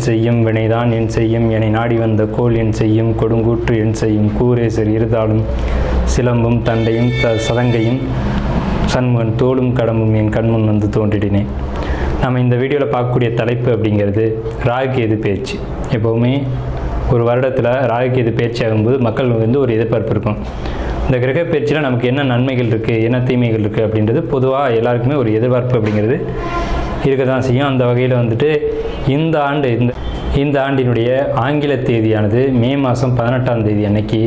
செய்யும் வினைதான் என் செய்யும் என்னை நாடி வந்த கோல் என் செய்யும் கொடுங்கூற்று என் செய்யும் கூரேசர் இருதாலும் சிலம்பும் தண்டையும் சதங்கையும் சண்முகன் தோளும் கடம்பும் என் கண்முன் வந்து தோன்றிடினேன். நம்ம இந்த வீடியோவில் பார்க்கக்கூடிய தலைப்பு அப்படிங்கிறது ராகுகேது பயிற்சி. எப்போவுமே ஒரு வருடத்தில் ராகுகேது பயிற்சி ஆகும்போது மக்கள் வந்து ஒரு எதிர்பார்ப்பு இருக்கும். இந்த கிரக பயிற்சியில் நமக்கு என்ன நன்மைகள் இருக்குது, என்ன தீமைகள் இருக்குது அப்படின்றது பொதுவாக எல்லாருக்குமே ஒரு எதிர்பார்ப்பு அப்படிங்கிறது இருக்க தான் செய்யும். அந்த வகையில் வந்துட்டு இந்த ஆண்டினுடைய ஆங்கில தேதியானது மே மாதம் 18ஆம் தேதி அன்னைக்கு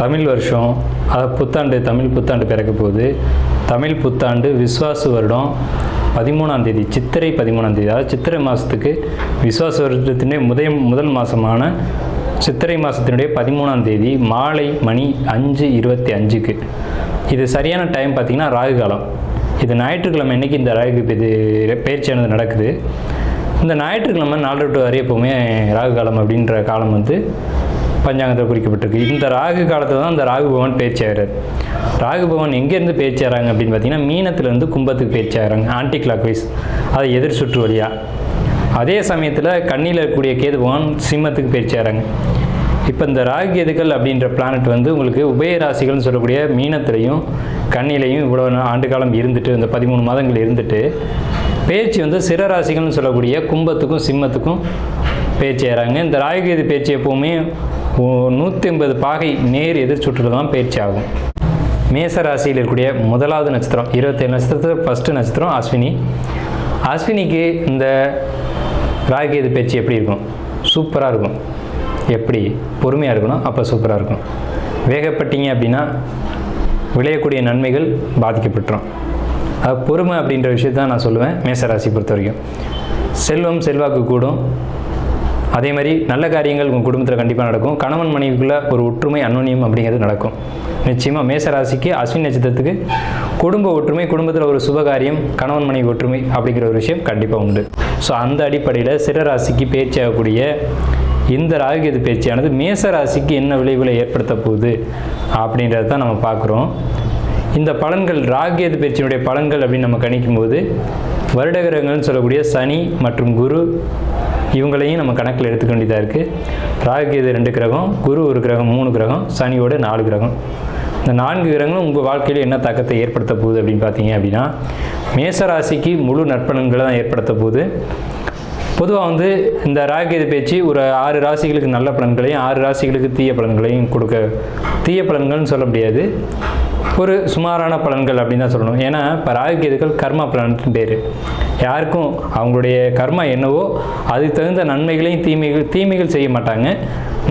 தமிழ் வருஷம், புத்தாண்டு, தமிழ் புத்தாண்டு பிறக்க போகுது. தமிழ் புத்தாண்டு விஸ்வாசு வருடம் 13ஆம் தேதி, சித்திரை 13ஆம் தேதி, அதாவது சித்திரை மாதத்துக்கு விஸ்வாச வருடத்தினுடைய முதல் மாதமான சித்திரை மாதத்தினுடைய 13ஆம் தேதி மாலை மணி 5:25க்கு. இது சரியான டைம் பார்த்திங்கன்னா ராகு காலம். இது ஞாயிற்றுக்கிழமை அன்றைக்கி இந்த ராகு பயிற்சியானது நடக்குது. இந்த ஞாயிற்றுக்கிழமை 4 to 6 எப்போவுமே ராகு காலம் அப்படின்ற காலம் வந்து பஞ்சாங்கத்தில் குறிக்கப்பட்டிருக்கு. இந்த ராகு காலத்தில் தான் இந்த ராகு பகவான் பயிற்சி ஆகிறார். ராகு பகவான் எங்கேருந்து பயிற்சி ஆகிறாங்க அப்படின்னு பார்த்தீங்கன்னா மீனத்துலேருந்து கும்பத்துக்கு பயிற்சி ஆகிறாங்க, ஆன்டி கிளாக் வைஸ், அதை எதிர் சுற்று வழியாக. அதே சமயத்தில் கண்ணியில் இருக்கக்கூடிய கேது பகவான் சிம்மத்துக்கு பயிற்சி ஆகிறாங்க. இப்போ இந்த ராகு கேதுக்கள் அப்படின்ற பிளானட் வந்து உங்களுக்கு உபய ராசிகள்னு சொல்லக்கூடிய மீனத்திலையும் கண்ணிலையும் இவ்வளோ ஆண்டு காலம் இருந்துட்டு, இந்த 13 மாதங்கள் இருந்துட்டு பயிற்சி வந்து சிற ராசிகள்னு சொல்லக்கூடிய கும்பத்துக்கும் சிம்மத்துக்கும் பயிற்சி ஆகிறாங்க. இந்த ராகு கேது பயிற்சி எப்போவுமே 180 பாகை நேர் எதிர் சுற்றுல தான் பயிற்சி ஆகும். மேச ராசியில் இருக்கக்கூடிய முதலாவது நட்சத்திரம், 27 நட்சத்திரத்துக்கு ஃபஸ்ட்டு நட்சத்திரம் அஸ்வினி. அஸ்வினிக்கு இந்த ராகு கேது பயிற்சி எப்படி இருக்கும்? சூப்பராக இருக்கும். எப்படி? பொறுமையாக இருக்கணும், அப்போ சூப்பராக இருக்கும். வேகப்பட்டீங்க அப்படின்னா விளையக்கூடிய நன்மைகள் பாதிக்கப்பட்டுரும். அது பொறுமை அப்படின்ற விஷயத்தான் நான் சொல்லுவேன். மேசராசி பொறுத்த வரைக்கும் செல்வம் செல்வாக்கு கூடும். அதே மாதிரி நல்ல காரியங்கள் உங்கள் குடும்பத்தில் கண்டிப்பாக நடக்கும். கணவன் மனைவிக்குள்ளே ஒரு ஒற்றுமை, அன்னோன்யம் அப்படிங்கிறது நடக்கும் நிச்சயமாக. மேசராசிக்கு அஸ்வினி நட்சத்திரத்துக்கு குடும்ப ஒற்றுமை, குடும்பத்தில் ஒரு சுபகாரியம், கணவன் மனைவி ஒற்றுமை அப்படிங்கிற ஒரு விஷயம் கண்டிப்பாக உண்டு. ஸோ அந்த அடிப்படையில் சிறராசிக்கு பயிற்சி ஆகக்கூடிய இந்த ராகுகேது பயிற்சியானது மேசராசிக்கு என்ன விளைவுகளை ஏற்படுத்த போகுது அப்படின்றத தான் நம்ம பார்க்குறோம். இந்த பலன்கள், ராகுகேது பயிற்சியினுடைய பலன்கள் அப்படின்னு நம்ம கணிக்கும் போது வருடகிரகங்கள்னு சொல்லக்கூடிய சனி மற்றும் குரு இவங்களையும் நம்ம கணக்கில் எடுத்துக்க வேண்டியதாக இருக்குது. ராகுகேது 2 கிரகம், குரு 1 கிரகம், 3 கிரகம், சனியோட 4 கிரகம். இந்த 4 கிரகங்களும் உங்கள் வாழ்க்கையில் என்ன தாக்கத்தை ஏற்படுத்த போகுது அப்படின்னு பார்த்தீங்க அப்படின்னா மேசராசிக்கு முழு நற்பலன்களை தான் ஏற்படுத்த போகுது. பொதுவாக வந்து இந்த ராகுகேது பயிற்சி ஒரு 6 ராசிகளுக்கு நல்ல பலன்களையும் 6 ராசிகளுக்கு தீய பலன்களையும் கொடுக்க, தீய பலன்கள்னு சொல்ல முடியாது, ஒரு சுமாரான பலன்கள் அப்படின்னு தான் சொல்லணும். ஏன்னா இப்போ ராகுகேதுக்கள் கர்மா பலன்ட்டு பேர். யாருக்கும் அவங்களுடைய கர்மா என்னவோ அதுக்கு தகுந்த நன்மைகளையும் தீமைகள் செய்ய மாட்டாங்க,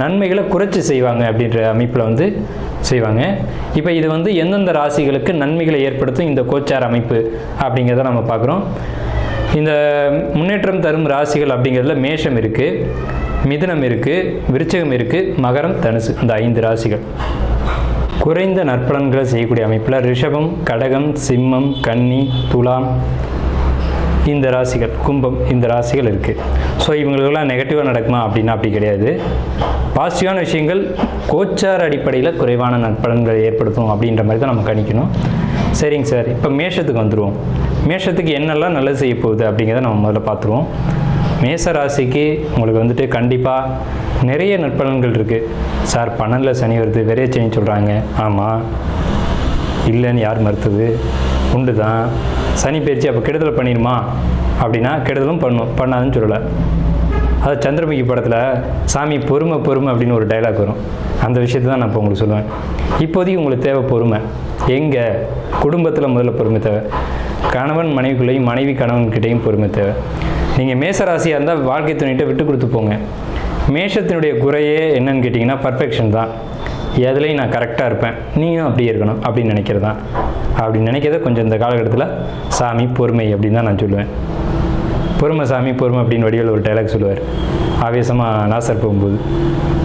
நன்மைகளை குறைச்சி செய்வாங்க அப்படின்ற அமைப்பில் வந்து செய்வாங்க. இப்போ இது வந்து எந்தெந்த ராசிகளுக்கு நன்மைகளை ஏற்படுத்தும் இந்த கோச்சார அமைப்பு அப்படிங்கிறத நம்ம பார்க்குறோம். இந்த முன்னேற்றம் தரும் ராசிகள் அப்படிங்கிறதுல மேஷம் இருக்குது, மிதுனம் இருக்குது, விருச்சிகம் இருக்குது, மகரம், தனுசு, இந்த 5 ராசிகள். குறைந்த நற்பலன்களை செய்யக்கூடிய அமைப்பில் ரிஷபம், கடகம், சிம்மம், கன்னி, துலாம் இந்த ராசிகள், கும்பம் இந்த ராசிகள் இருக்குது. ஸோ இவங்களுக்கெல்லாம் நெகட்டிவாக நடக்குமா அப்படின்னா அப்படி கிடையாது. பாசிட்டிவான விஷயங்கள் கோச்சார அடிப்படையில் குறைவான நற்பலன்களை ஏற்படுத்தும் அப்படின்ற மாதிரி தான் நம்ம கணிக்கணும். சரிங்க சார், இப்போ மேஷத்துக்கு வந்துடுவோம். மேஷத்துக்கு என்னெல்லாம் நல்லது செய்ய போகுது அப்படிங்கிறத நம்ம முதல்ல பார்த்துருவோம். மேச ராசிக்கு உங்களுக்கு வந்துட்டு கண்டிப்பாக நிறைய நற்பலன்கள் இருக்குது. சார் 12ல் சனி வருது, விரைய சனி சொல்கிறாங்க. ஆமாம், இல்லைன்னு யார் மறுத்தது? உண்டு தான். சனி பயிற்சி அப்போ கெடுதல் பண்ணிடுமா அப்படின்னா கெடுதலும் பண்ணாதுன்னு சொல்லலை. அது சந்திரமுகி படத்தில் சாமி பொறுமை அப்படின்னு ஒரு டைலாக் வரும். அந்த விஷயத்தை தான் நான் இப்போ உங்களுக்கு சொல்லுவேன். இப்போதைக்கு உங்களுக்கு தேவை பொறுமை. எங்கே? குடும்பத்தில் முதல்ல பொறுமை தேவை. கணவன் மனைவிக்குள்ளேயும், மனைவி கணவன்கிட்டையும் பொறுமை தேவை. நீங்கள் மேசராசியாக இருந்தால் வாழ்க்கை துணைகிட்ட விட்டு கொடுத்து போங்க. மேஷத்தினுடைய குறையே என்னன்னு கேட்டிங்கன்னா பர்ஃபெக்ஷன் தான். எதுலேயும் நான் கரெக்டாக இருப்பேன், நீங்களும் அப்படியே இருக்கணும் அப்படின்னு நினைக்கிறது தான். அப்படி நினைக்கிறத கொஞ்சம் இந்த காலகட்டத்தில் சாமி பொறுமை அப்படின்னு தான் நான் சொல்லுவேன். பொறுமை சாமி பொறுமை அப்படின்னு வடிவில் ஒரு டைலாக் சொல்லுவார் ஆவேசமாக நாசர் போகும்போது.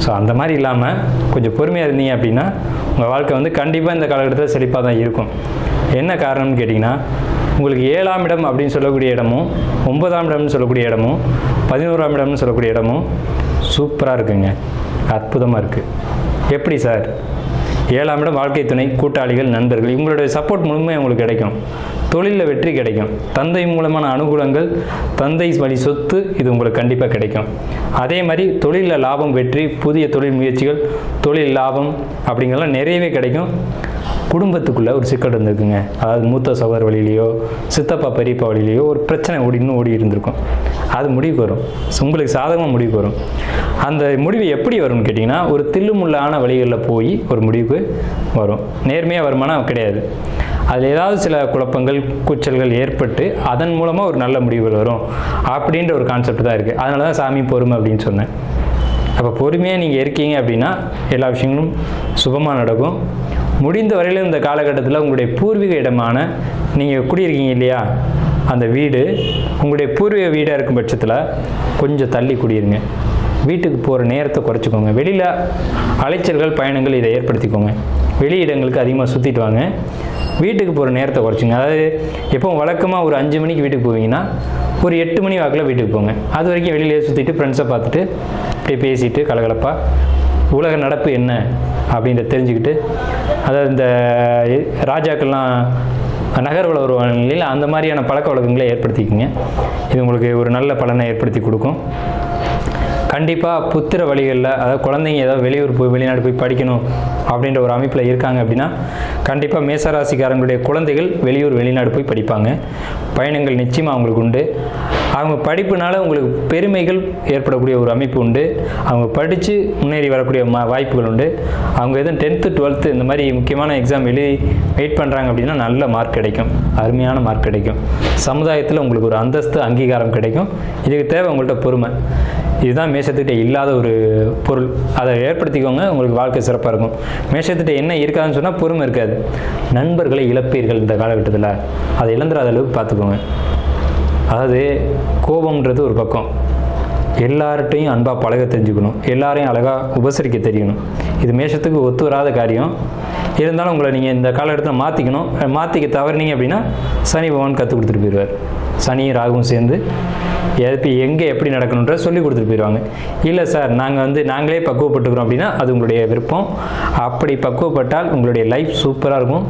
ஸோ அந்த மாதிரி இல்லாமல் கொஞ்சம் பொறுமையாக இருந்தீங்க அப்படின்னா உங்கள் வாழ்க்கை வந்து கண்டிப்பாக இந்த காலகட்டத்தில் செழிப்பாக தான் இருக்கும். என்ன காரணம்னு கேட்டிங்கன்னா உங்களுக்கு 7ஆம் இடம் அப்படின்னு சொல்லக்கூடிய இடமும் 9ஆம் இடம்னு சொல்லக்கூடிய இடமும் 11ஆம் இடம்னு சொல்லக்கூடிய இடமும் சூப்பராக இருக்குங்க, அற்புதமாக இருக்குது. எப்படி சார்? 7ஆம் இடம் வாழ்க்கை துணை, கூட்டாளிகள், நண்பர்கள், இவங்களுடைய சப்போர்ட் முழுமையாக உங்களுக்கு கிடைக்கும். தொழிலில் வெற்றி கிடைக்கும். தந்தை மூலமான அனுகூலங்கள், தந்தை வழி சொத்து இது உங்களுக்கு கண்டிப்பாக கிடைக்கும். அதே மாதிரி தொழிலில் லாபம், வெற்றி, புதிய தொழில் முயற்சிகள், தொழில் லாபம் அப்படிங்கிறலாம் நிறையவே கிடைக்கும். குடும்பத்துக்குள்ளே ஒரு சிக்கல் இருந்திருக்குங்க. அதாவது மூத்த சகோதர வழியிலையோ சித்தப்பா பெரியப்பா வழியிலையோ ஒரு பிரச்சனை ஓடி இருந்திருக்கும். அது முடிவுக்கு வரும். உங்களுக்கு சாதகமாக முடிவுக்கு வரும். அந்த முடிவு எப்படி வரும்னு கேட்டிங்கன்னா, ஒரு தில்லுமுள்ளான வழிகளில் போய் ஒரு முடிவுக்கு வரும். நேர்மையாக வருமானா கிடையாது. அதில் ஏதாவது சில குழப்பங்கள், கூச்சல்கள் ஏற்பட்டு அதன் மூலமாக ஒரு நல்ல முடிவுகள் வரும் அப்படின்ற ஒரு கான்செப்ட் தான் இருக்குது. அதனால தான் சாமி பொறுமை அப்படின்னு சொன்னேன். அப்போ பொறுமையாக நீங்கள் இருக்கீங்க அப்படின்னா எல்லா விஷயங்களும் சுபமாக நடக்கும். முடிந்த வரையிலும் இந்த காலகட்டத்தில் உங்களுடைய பூர்வீக இடமான நீங்கள் குடியிருக்கீங்க இல்லையா, அந்த வீடு உங்களுடைய பூர்வீக வீடாக இருக்கும் பட்சத்தில் கொஞ்சம் தள்ளி குடியிருங்க. வீட்டுக்கு போகிற நேரத்தை குறைச்சிக்கோங்க. வெளியில் அலைச்சல்கள், பயணங்கள் இதை ஏற்படுத்திக்கோங்க. வெளி இடங்களுக்கு அதிகமாக சுற்றிட்டு வாங்க. வீட்டுக்கு போகிற நேரத்தை குறைச்சிங்க. அதாவது எப்போ வழக்கமாக ஒரு 5 மணிக்கு வீட்டுக்கு போவீங்கன்னா ஒரு 8 மணி வாக்கில் வீட்டுக்கு போங்க. அது வரைக்கும் வெளியிலே சுற்றிட்டு ஃப்ரெண்ட்ஸை பார்த்துட்டு அப்படியே பேசிட்டு கலகலப்பாக உலக நடப்பு என்ன அப்படின்றத தெரிஞ்சுக்கிட்டு, அதாவது இந்த ராஜாக்கள்லாம் நகர்வள வருவாங்க இல்லையா, அந்த மாதிரியான பழக்க வழக்கங்களை ஏற்படுத்திக்கிங்க. இது உங்களுக்கு ஒரு நல்ல பலனை ஏற்படுத்தி கொடுக்கும். கண்டிப்பாக புத்திர வழிகளில், அதாவது குழந்தைங்க ஏதாவது வெளியூர் போய் வெளிநாடு போய் படிக்கணும் அப்படின்ற ஒரு அமைப்பில் இருக்காங்க அப்படின்னா கண்டிப்பாக மேசராசிக்காரங்களுடைய குழந்தைகள் வெளியூர் வெளிநாடு போய் படிப்பாங்க. பயணங்கள் நிச்சயமாக அவங்களுக்கு உண்டு. அவங்க படிப்புனால உங்களுக்கு பெருமைகள் ஏற்படக்கூடிய ஒரு அமைப்பு உண்டு. அவங்க படித்து முன்னேறி வரக்கூடிய வாய்ப்புகள் உண்டு. அவங்க எதுவும் 10th 12th இந்த மாதிரி முக்கியமான எக்ஸாம் எழுதி வெயிட் பண்ணுறாங்க அப்படின்னா நல்ல மார்க் கிடைக்கும், அருமையான மார்க் கிடைக்கும். சமுதாயத்தில் உங்களுக்கு ஒரு அந்தஸ்து, அங்கீகாரம் கிடைக்கும். இதுக்கு தேவை உங்கள்கிட்ட பொறுமை. இதுதான் மேஷத்துக்கிட்ட இல்லாத ஒரு பொருள். அதை ஏற்படுத்திக்கோங்க, உங்களுக்கு வாழ்க்கை சிறப்பாக இருக்கும். மேஷத்துக்கிட்ட என்ன இருக்காதுன்னு சொன்னால் பொறுமை இருக்காது. நண்பர்களை இழப்பீர்கள் இந்த காலகட்டத்தில். அதை இழந்துடாத அளவுக்கு பார்த்துக்கோங்க. அதாவது கோபம்ன்றது ஒரு பக்கம், எல்லார்ட்டையும் அன்பாக பழக தெரிஞ்சுக்கணும், எல்லாரையும் அழகாக உபசரிக்க தெரியணும். இது மேஷத்துக்கு ஒத்து வராத காரியம். இருந்தாலும் உங்களை நீங்கள் இந்த காலகட்டத்தில் மாற்றிக்கணும். மாற்றிக்க தவறினீங்க அப்படின்னா சனி பகவான் கற்றுக் கொடுத்துட்டு போயிடுவார். சனியும் ராகுவும் சேர்ந்து எங்கே எப்படி நடக்கணுன்ற சொல்லி கொடுத்துட்டு போயிடுவாங்க. இல்லை சார் நாங்களே பக்குவப்பட்டுக்கிறோம் அப்படின்னா அது உங்களுடைய விருப்பம். அப்படி பக்குவப்பட்டால் உங்களுடைய லைஃப் சூப்பராக இருக்கும்.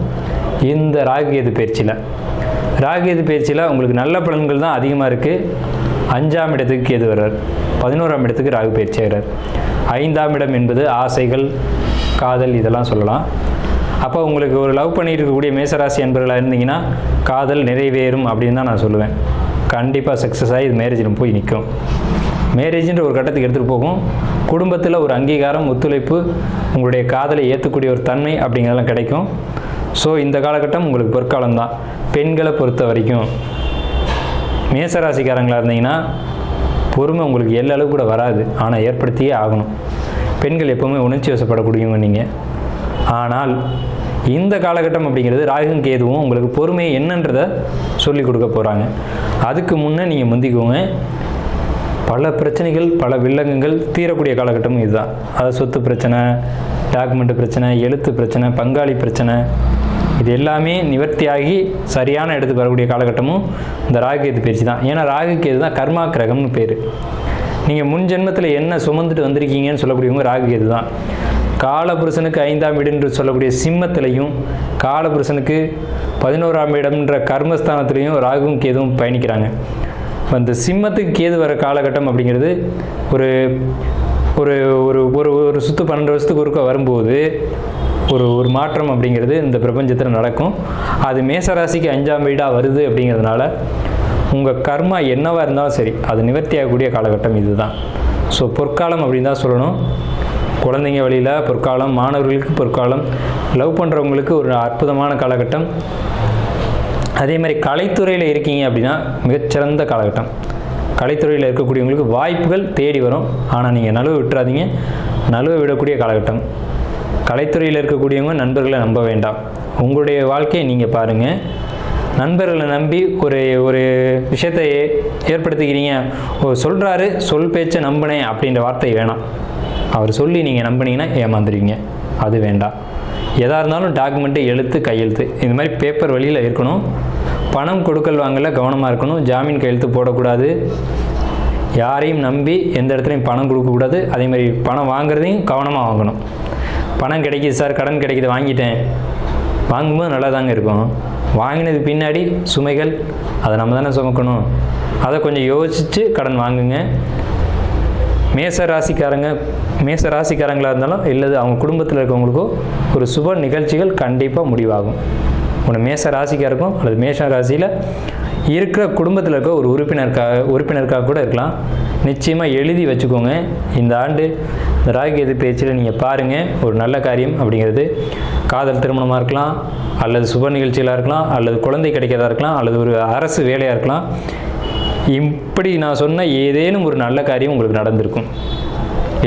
இந்த ராகுகேது பயிற்சியில் உங்களுக்கு நல்ல பலன்கள் தான் அதிகமாக இருக்குது. 5ஆம் இடத்துக்கு கேது வர்றார், 11ஆம் இடத்துக்கு ராகு பயிற்சி ஆகிறார். 5ஆம் இடம் என்பது ஆசைகள், காதல் இதெல்லாம் சொல்லலாம். அப்போ உங்களுக்கு ஒரு லவ் பண்ணிட்டு இருக்கக்கூடிய மேசராசி அன்பர்களாக இருந்தீங்கன்னா காதல் நிறைவேறும் அப்படின்னு தான் நான் சொல்லுவேன். கண்டிப்பாக சக்ஸஸ் ஆகி இது மேரேஜில் போய் நிற்கும். மேரேஜின்ற ஒரு கட்டத்துக்கு எடுத்துகிட்டு போகும். குடும்பத்தில் ஒரு அங்கீகாரம், ஒத்துழைப்பு, உங்களுடைய காதலை ஏற்றக்கூடிய ஒரு தன்மை அப்படிங்கிறதெல்லாம் கிடைக்கும். ஸோ இந்த காலகட்டம் உங்களுக்கு பொற்காலம் தான். பெண்களை பொறுத்த வரைக்கும் மேசராசிக்காரங்களாக இருந்தீங்கன்னா பொறுமை உங்களுக்கு எல்லா அளவுக்கு கூட வராது, ஆனால் ஏற்படுத்தியே ஆகணும். பெண்கள் எப்போவுமே உணர்ச்சி வசப்படக்கூடியவங்க நீங்கள். ஆனால் இந்த காலகட்டம் அப்படிங்கிறது ராகும் கேதுவும் உங்களுக்கு பொறுமை என்னன்றதை சொல்லி கொடுக்க போகிறாங்க. அதுக்கு முன்னே நீங்கள் முந்திக்கோங்க. பல பிரச்சனைகள், பல வில்லங்கங்கள் தீரக்கூடிய காலகட்டமும் இதுதான். அதாவது சொத்து பிரச்சனை, டாக்குமெண்ட் பிரச்சனை, எழுத்து பிரச்சனை, பங்காளி பிரச்சனை, இது எல்லாமே நிவர்த்தியாகி சரியான இடத்துக்கு வரக்கூடிய காலகட்டமும் இந்த ராகுகேது பயிற்சி தான். ஏன்னா ராகுகேது தான் கர்மா கிரகம்னு பேர். நீங்கள் முன் ஜென்மத்தில் என்ன சுமந்துட்டு வந்திருக்கீங்கன்னு சொல்லக்கூடியவங்க ராகுகேது தான். காலபுருஷனுக்கு 5ஆம் வீடுன்று சொல்லக்கூடிய சிம்மத்திலையும், காலபுருஷனுக்கு 11ஆம் இடம்ன்ற கர்மஸ்தானத்திலையும் ராகுவும் கேதுவும் பயணிக்கிறாங்க. அந்த சிம்மத்துக்கு கேது வர காலகட்டம் அப்படிங்கிறது ஒரு ஒரு ஒரு ஒரு சுற்று 12 வருஷத்துக்கு ஒருக்க வரும்போது ஒரு மாற்றம் அப்படிங்கிறது இந்த பிரபஞ்சத்தில் நடக்கும். அது மேசராசிக்கு 5ஆம் வீடாக வருது அப்படிங்கிறதுனால உங்கள் கர்மா என்னவாக இருந்தாலும் சரி அது நிவர்த்தியாகக்கூடிய காலகட்டம் இதுதான். ஸோ பொற்காலம் அப்படின்னு தான் சொல்லணும். குழந்தைங்க வழியில் பொற்காலம், மாணவர்களுக்கு பொற்காலம், லவ் பண்ணுறவங்களுக்கு ஒரு அற்புதமான காலகட்டம். அதே மாதிரி கலைத்துறையில் இருக்கீங்க அப்படின்னா மிகச்சிறந்த காலகட்டம். கலைத்துறையில் இருக்கக்கூடியவங்களுக்கு வாய்ப்புகள் தேடி வரும். ஆனால் நீங்கள் நழுவ விட்டுறாதீங்க, நழுவ விடக்கூடிய காலகட்டம். கலைத்துறையில் இருக்கக்கூடியவங்க நண்பர்களை நம்ப வேண்டாம். உங்களுடைய வாழ்க்கையை நீங்கள் பாருங்கள். நண்பர்களை நம்பி ஒரு விஷயத்தை ஏற்படுத்திக்கிறீங்க. சொல்கிறாரு, சொல் பேச்சை நம்பினேன் அப்படின்ற வார்த்தை வேணாம். அவர் சொல்லி நீங்கள் நம்பினீங்கன்னா ஏமாந்துருவீங்க, அது வேண்டாம். எதாக இருந்தாலும் டாக்குமெண்ட்டு, எழுத்து, கையெழுத்து இந்த மாதிரி பேப்பர் வழியில் இருக்கணும். பணம் கொடுக்கல் வாங்கல கவனமாக இருக்கணும். ஜாமீன் கையெழுத்து போடக்கூடாது. யாரையும் நம்பி எந்த இடத்துலையும் பணம் கொடுக்கக்கூடாது. அதே மாதிரி பணம் வாங்குறதையும் கவனமாக வாங்கணும். பணம் கிடைக்கிது சார், கடன் கிடைக்கிது, வாங்கிட்டேன். வாங்கும்போது நல்லா தாங்க இருக்கும். வாங்கினது பின்னாடி சுமைகள் அதை நம்ம தானே சுமக்கணும். அதை கொஞ்சம் யோசித்து கடன் வாங்குங்க. மேச ராசிக்காரங்களாக இருந்தாலும் இல்லது அவங்க குடும்பத்தில் இருக்கவங்களுக்கோ ஒரு சுப நிகழ்ச்சிகள் கண்டிப்பாக முடிவாகும். ஒன்று மேச ராசிக்காருக்கும் அல்லது மேஷ ராசியில் இருக்கிற குடும்பத்தில் இருக்க ஒரு உறுப்பினருக்காக கூட இருக்கலாம். நிச்சயமாக எழுதி வச்சுக்கோங்க. இந்த ஆண்டு இந்த ராகுகேது பேச்சில் நீங்கள் பாருங்கள், ஒரு நல்ல காரியம் அப்படிங்கிறது காதல் திருமணமாக இருக்கலாம், அல்லது சுப நிகழ்ச்சிகளாக இருக்கலாம், அல்லது குழந்தை கிடைக்கிறதா இருக்கலாம், அல்லது ஒரு அரசு வேலையாக இருக்கலாம். இப்படி நான் சொன்ன ஏதேனும் ஒரு நல்ல காரியம் உங்களுக்கு நடந்திருக்கும்.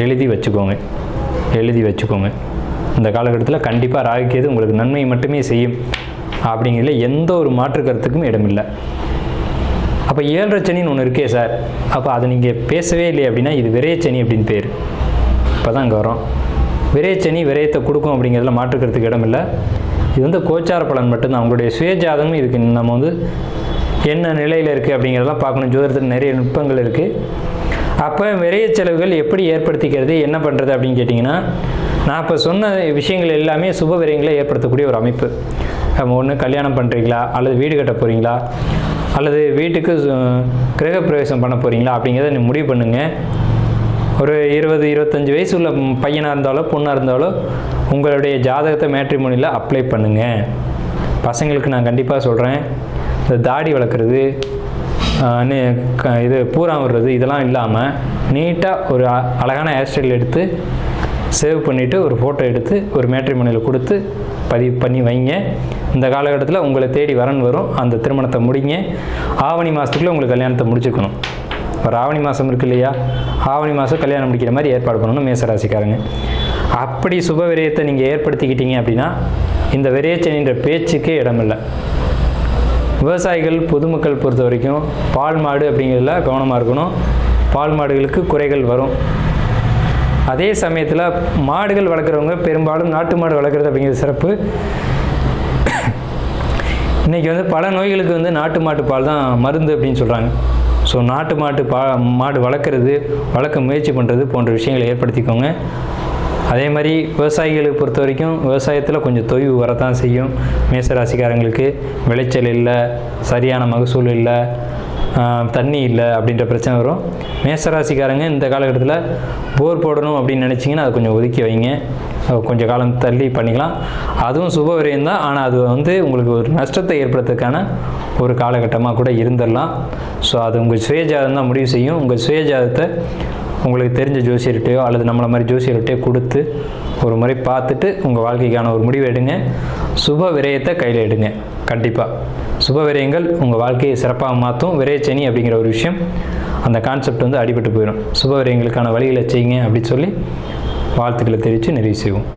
எழுதி வச்சுக்கோங்க. இந்த காலகட்டத்தில் கண்டிப்பாக ராகுகேது உங்களுக்கு நன்மை மட்டுமே செய்யும் அப்படிங்கிறதுல எந்த ஒரு மாற்று கருத்துக்கும் இடமில்லை. அப்போ 7.5 சனின்னு ஒன்று இருக்கே சார், அப்போ அதை நீங்கள் பேசவே இல்லை அப்படின்னா இது விரயச்சனி அப்படின்னு பேர். இப்போ தான் இங்கே வரோம். விரயச்சனி விரயத்தை கொடுக்கும் அப்படிங்கிறதுல மாற்றுக்கிறதுக்கு இடமில்லை. இது கோச்சார பலன் மட்டும்தான். அவங்களுடைய சுயஜாதகமும் இதுக்கு நம்ம என்ன நிலையில் இருக்குது அப்படிங்கிறதெல்லாம் பார்க்கணும். ஜோதிடத்தில் நிறைய நுட்பங்கள் இருக்குது. அப்போ விரைய செலவுகள் எப்படி ஏற்படுத்திக்கிறது, என்ன பண்ணுறது அப்படின்னு கேட்டிங்கன்னா, நான் இப்போ சொன்ன விஷயங்கள் எல்லாமே சுப விரயங்களை ஏற்படுத்தக்கூடிய ஒரு அமைப்பு. நம்ம ஒன்று கல்யாணம் பண்ணுறீங்களா, அல்லது வீடு கட்ட போகிறீங்களா, அல்லது வீட்டுக்கு கிரகப்பிரவேசம் பண்ண போகிறீங்களா அப்படிங்கிறத நீங்கள் முடிவு பண்ணுங்கள். ஒரு 20-25 வயசு உள்ள பையனாக இருந்தாலோ பொண்ணாக இருந்தாலோ உங்களுடைய ஜாதகத்தை மேட்ரிமோனியில் அப்ளை பண்ணுங்கள். பசங்களுக்கு நான் கண்டிப்பாக சொல்கிறேன், இந்த தாடி வளர்க்குறது, இது பூரா விடுறது இதெல்லாம் இல்லாமல் நீட்டாக ஒரு அழகான ஹேர் ஸ்டைல் எடுத்து சேவ் பண்ணிவிட்டு ஒரு ஃபோட்டோ எடுத்து ஒரு மேட்ரிமோனியில் கொடுத்து பதிவு பண்ணி வைங்க. இந்த காலகட்டத்தில் உங்களை தேடி வரன் வரும். அந்த திருமணத்தை முடிங்க. ஆவணி மாதத்துக்குள்ளே உங்களுக்கு கல்யாணத்தை முடிச்சுக்கணும். ஒரு ஆவணி மாதம் இருக்கு இல்லையா, ஆவணி மாதம் கல்யாணம் முடிக்கிற மாதிரி ஏற்பாடு பண்ணணும் மேசராசிக்காரங்க. அப்படி சுப விரயத்தை நீங்கள் ஏற்படுத்திக்கிட்டீங்க அப்படின்னா இந்த விரயச்சனின்ற பேச்சுக்கே இடமில்லை. விவசாயிகள் பொதுமக்கள் பொறுத்த வரைக்கும் பால் மாடு அப்படிங்கிறதுல கவனமாக இருக்கணும். பால் மாடுகளுக்கு குறைகள் வரும். அதே சமயத்தில் மாடுகள் வளர்க்குறவங்க பெரும்பாலும் நாட்டு மாடு வளர்க்குறது அப்படிங்கிறது சிறப்பு. இன்றைக்கி பல நோய்களுக்கு நாட்டு மாட்டு பால் தான் மருந்து அப்படின்னு சொல்கிறாங்க. ஸோ நாட்டு மாடு வளர்க்க முயற்சி பண்ணுறது போன்ற விஷயங்களை ஏற்படுத்திக்கோங்க. அதே மாதிரி விவசாயிகளை பொறுத்த வரைக்கும் விவசாயத்தில் கொஞ்சம் தொய்வு வரத்தான் செய்யும். மேசராசிக்காரங்களுக்கு விளைச்சல் இல்லை, சரியான மகசூல் இல்லை, தண்ணி இல்லை அப்படின்ற பிரச்சனை வரும். மேசராசிக்காரங்க இந்த காலகட்டத்தில் போர் போடணும் அப்படின்னு நினச்சிங்கன்னா அதை கொஞ்சம் ஒதுக்கி வைங்க. கொஞ்சம் காலம் தள்ளி பண்ணிக்கலாம். அதுவும் சுப விரயம் தான். ஆனால் அது உங்களுக்கு ஒரு நஷ்டத்தை ஏற்படுத்துறதுக்கான ஒரு காலகட்டமாக கூட இருந்துடலாம். ஸோ அது உங்கள் சுயஜாதகம் தான் முடிவு செய்யும். உங்கள் சுயஜாதகத்தை உங்களுக்கு தெரிஞ்ச ஜோசியர்கிட்டையோ அல்லது நம்மளை மாதிரி ஜோசியர்கிட்டையோ கொடுத்து ஒரு முறை பார்த்துட்டு உங்கள் வாழ்க்கைக்கான ஒரு முடிவு எடுங்க. சுப விரயத்தை கையில் எடுங்க. கண்டிப்பாக சுப விரயங்கள் உங்கள் வாழ்க்கையை சிறப்பாக மாற்றும். விரயச்சனி அப்படிங்கிற ஒரு விஷயம், அந்த கான்செப்ட் அடிபட்டு போயிடும். சுப விரயங்களுக்கான வழிகளை செய்யுங்க அப்படின்னு சொல்லி வாழ்த்துக்களை தெரிவித்து நிறைவு செய்வோம்.